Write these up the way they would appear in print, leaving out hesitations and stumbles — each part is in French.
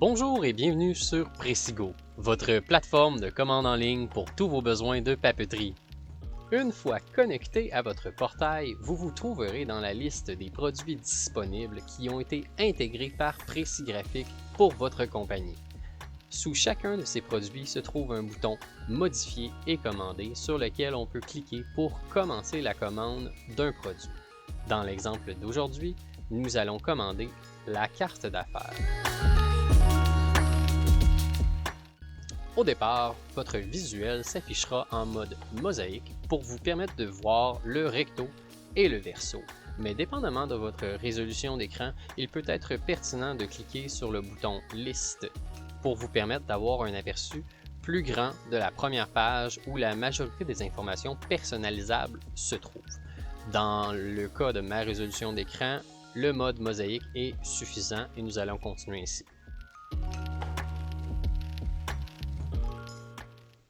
Bonjour et bienvenue sur Pressigo, votre plateforme de commande en ligne pour tous vos besoins de papeterie. Une fois connecté à votre portail, vous vous trouverez dans la liste des produits disponibles qui ont été intégrés par Pressigraphique pour votre compagnie. Sous chacun de ces produits se trouve un bouton « Modifier et commander » sur lequel on peut cliquer pour commencer la commande d'un produit. Dans l'exemple d'aujourd'hui, nous allons commander la carte d'affaires. Au départ, votre visuel s'affichera en mode mosaïque pour vous permettre de voir le recto et le verso. Mais dépendamment de votre résolution d'écran, il peut être pertinent de cliquer sur le bouton Liste pour vous permettre d'avoir un aperçu plus grand de la première page où la majorité des informations personnalisables se trouvent. Dans le cas de ma résolution d'écran, le mode mosaïque est suffisant et nous allons continuer ainsi.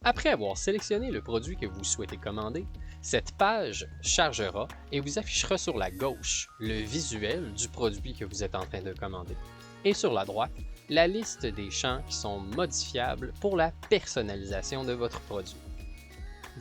Après avoir sélectionné le produit que vous souhaitez commander, cette page chargera et vous affichera sur la gauche le visuel du produit que vous êtes en train de commander et sur la droite, la liste des champs qui sont modifiables pour la personnalisation de votre produit.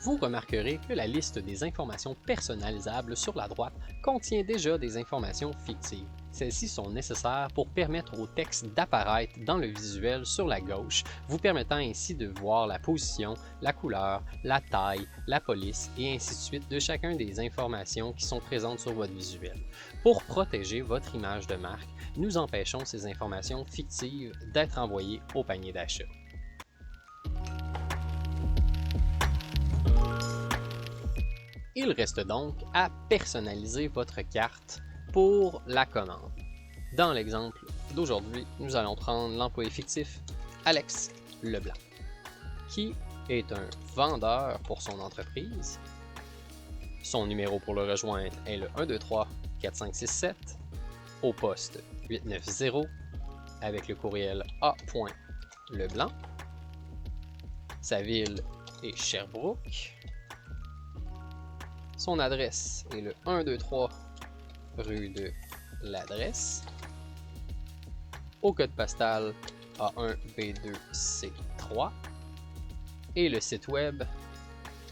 Vous remarquerez que la liste des informations personnalisables sur la droite contient déjà des informations fictives. Celles-ci sont nécessaires pour permettre au texte d'apparaître dans le visuel sur la gauche, vous permettant ainsi de voir la position, la couleur, la taille, la police et ainsi de suite de chacun des informations qui sont présentes sur votre visuel. Pour protéger votre image de marque, nous empêchons ces informations fictives d'être envoyées au panier d'achat. Il reste donc à personnaliser votre carte pour la commande. Dans l'exemple d'aujourd'hui, nous allons prendre l'employé fictif Alex Leblanc, qui est un vendeur pour son entreprise. Son numéro pour le rejoindre est le 123-4567 au poste 890 avec le courriel a.leblanc. Sa ville est Sherbrooke. Son adresse est le 123 rue de l'Adresse, au code postal A1B2C3 et le site web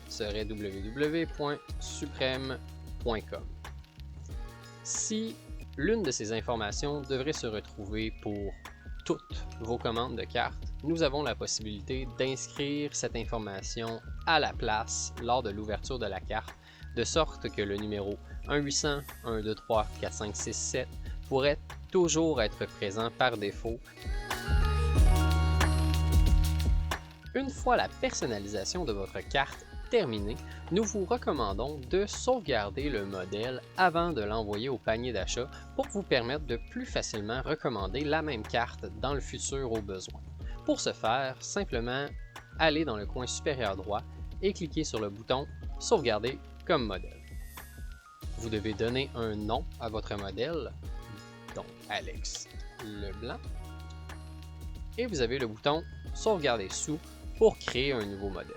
serait www.supreme.com. Si l'une de ces informations devrait se retrouver pour toutes vos commandes de cartes, nous avons la possibilité d'inscrire cette information à la place lors de l'ouverture de la carte, de sorte que le numéro 1-800-123-4567 pourrait toujours être présent par défaut. Une fois la personnalisation de votre carte terminée, nous vous recommandons de sauvegarder le modèle avant de l'envoyer au panier d'achat pour vous permettre de plus facilement recommander la même carte dans le futur au besoin. Pour ce faire, simplement allez dans le coin supérieur droit et cliquez sur le bouton « Sauvegarder comme modèle ». Vous devez donner un nom à votre modèle, donc Alex Leblanc, et vous avez le bouton « Sauvegarder sous » pour créer un nouveau modèle.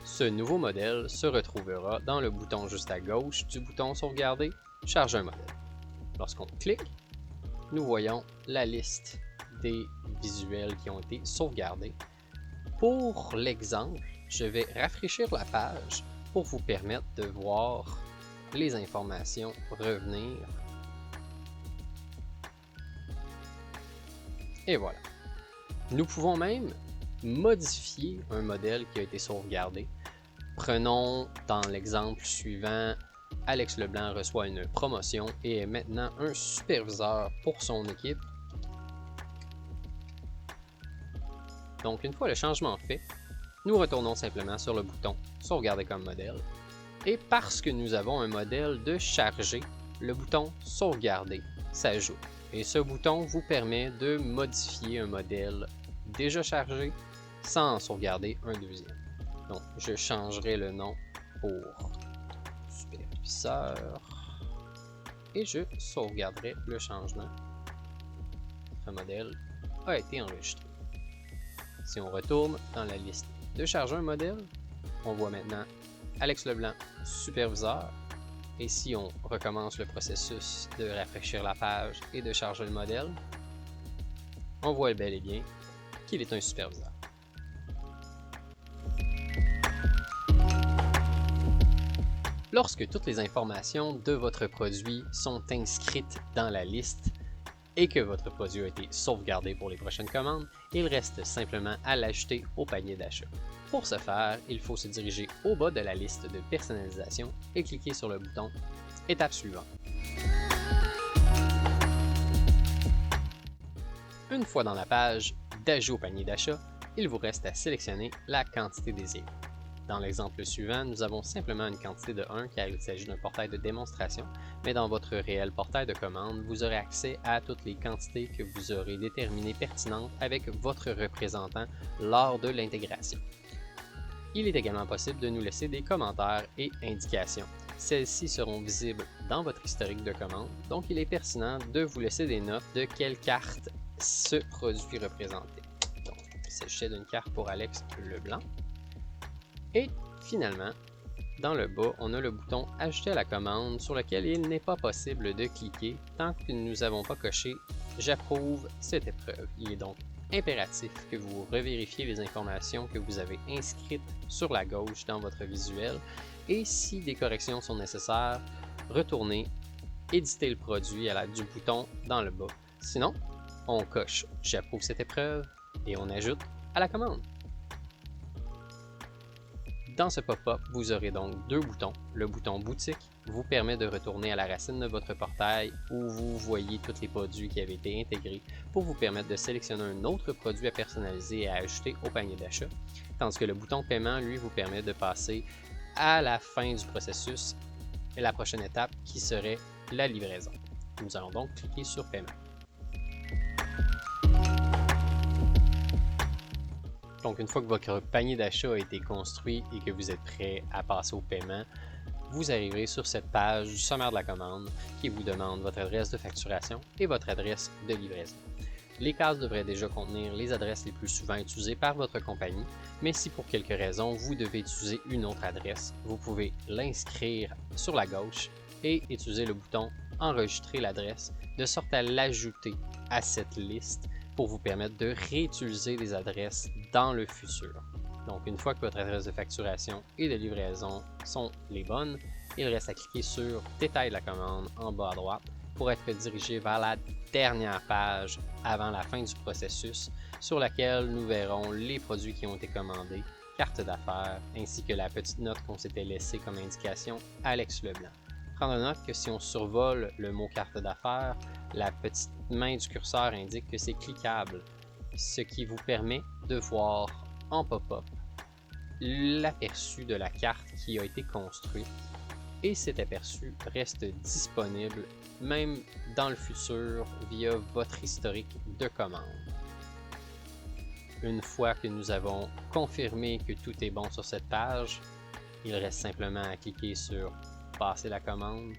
Ce nouveau modèle se retrouvera dans le bouton juste à gauche du bouton « Sauvegarder »,« Charger un modèle ». Lorsqu'on clique, nous voyons la liste des visuels qui ont été sauvegardés. Pour l'exemple, je vais rafraîchir la page pour vous permettre de voir les informations revenir. Et voilà. Nous pouvons même modifier un modèle qui a été sauvegardé. Prenons dans l'exemple suivant, Alex Leblanc reçoit une promotion et est maintenant un superviseur pour son équipe. Donc une fois le changement fait, nous retournons simplement sur le bouton « Sauvegarder comme modèle » et parce que nous avons un modèle de charger, le bouton « Sauvegarder » s'ajoute. Et ce bouton vous permet de modifier un modèle déjà chargé sans en sauvegarder un deuxième. Donc je changerai le nom pour superviseur et je sauvegarderai le changement. Notre modèle a été enregistré. Si on retourne dans la liste de charger un modèle, on voit maintenant Alex Leblanc, superviseur, Et si on recommence le processus de rafraîchir la page et de charger le modèle, on voit bel et bien qu'il est un superviseur. Lorsque toutes les informations de votre produit sont inscrites dans la liste et que votre produit a été sauvegardé pour les prochaines commandes, il reste simplement à l'ajouter au panier d'achat. Pour ce faire, il faut se diriger au bas de la liste de personnalisation et cliquer sur le bouton « Étape suivante ». Une fois dans la page d'ajout au panier d'achat, il vous reste à sélectionner la quantité désirée. Dans l'exemple suivant, nous avons simplement une quantité de 1 car il s'agit d'un portail de démonstration, mais dans votre réel portail de commande, vous aurez accès à toutes les quantités que vous aurez déterminées pertinentes avec votre représentant lors de l'intégration. Il est également possible de nous laisser des commentaires et indications. Celles-ci seront visibles dans votre historique de commande, donc il est pertinent de vous laisser des notes de quelle carte ce produit représentait. Donc, il s'agissait d'une carte pour Alex Leblanc. Et finalement, dans le bas, on a le bouton « Ajouter à la commande » sur lequel il n'est pas possible de cliquer tant que nous n'avons pas coché « J'approuve cette épreuve ». Il est donc impératif que vous revérifiez les informations que vous avez inscrites sur la gauche dans votre visuel et si des corrections sont nécessaires, retournez éditer le produit à l'aide du bouton dans le bas. Sinon, on coche « J'approuve cette épreuve » et on ajoute à la commande. Dans ce pop-up, vous aurez donc deux boutons. Le bouton boutique vous permet de retourner à la racine de votre portail où vous voyez tous les produits qui avaient été intégrés pour vous permettre de sélectionner un autre produit à personnaliser et à ajouter au panier d'achat. Tandis que le bouton paiement, lui, vous permet de passer à la fin du processus et la prochaine étape qui serait la livraison. Nous allons donc cliquer sur paiement. Donc, une fois que votre panier d'achat a été construit et que vous êtes prêt à passer au paiement, vous arriverez sur cette page du sommaire de la commande qui vous demande votre adresse de facturation et votre adresse de livraison. Les cases devraient déjà contenir les adresses les plus souvent utilisées par votre compagnie, mais si pour quelque raison vous devez utiliser une autre adresse, vous pouvez l'inscrire sur la gauche et utiliser le bouton « Enregistrer l'adresse » de sorte à l'ajouter à cette liste pour vous permettre de réutiliser des adresses dans le futur. Donc, une fois que votre adresse de facturation et de livraison sont les bonnes, il reste à cliquer sur « Détail de la commande » en bas à droite pour être dirigé vers la dernière page avant la fin du processus sur laquelle nous verrons les produits qui ont été commandés, carte d'affaires, ainsi que la petite note qu'on s'était laissée comme indication Alex Leblanc. Prendre note que si on survole le mot carte d'affaires, la petite main du curseur indique que c'est cliquable, ce qui vous permet de voir en pop-up l'aperçu de la carte qui a été construite et cet aperçu reste disponible même dans le futur via votre historique de commande. Une fois que nous avons confirmé que tout est bon sur cette page, il reste simplement à cliquer sur passer la commande